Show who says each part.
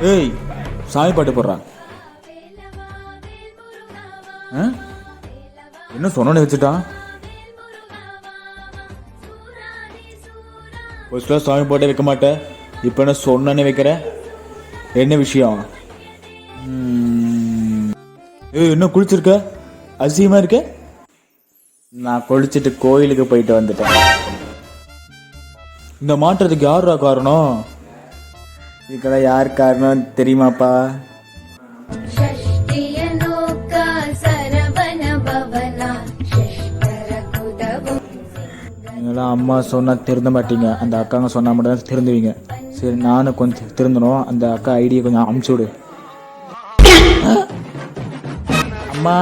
Speaker 1: ஏய், சாமி பாட்டு போடுறா. என்ன சொன்னோன்னு வச்சுட்டான். ஃபர்ஸ்ட்லாம் சாமி பாட்டே வைக்க மாட்டேன், இப்போ என்ன சொன்னே வைக்கிற? என்ன விஷயம்? ஏய், என்ன குளிச்சிருக்க? அதிசயமா இருக்க. நான் குளிச்சுட்டு கோயிலுக்கு போயிட்டு வந்துட்டேன். இந்த மாற்றத்துக்கு யாரா காரணம்? இதுக்கெல்லாம் யார் காரணம் தெரியுமாப்பா? நீங்களாம் அம்மா சொன்னா திருந்த மாட்டீங்க, அந்த அக்காங்க சொன்னா மட்டும் தான் திருந்துவீங்க. சரி, நானும் கொஞ்சம் திருந்தணும். அந்த அக்கா ஐடியை கொஞ்சம் அமுச்சு விடு. அம்மா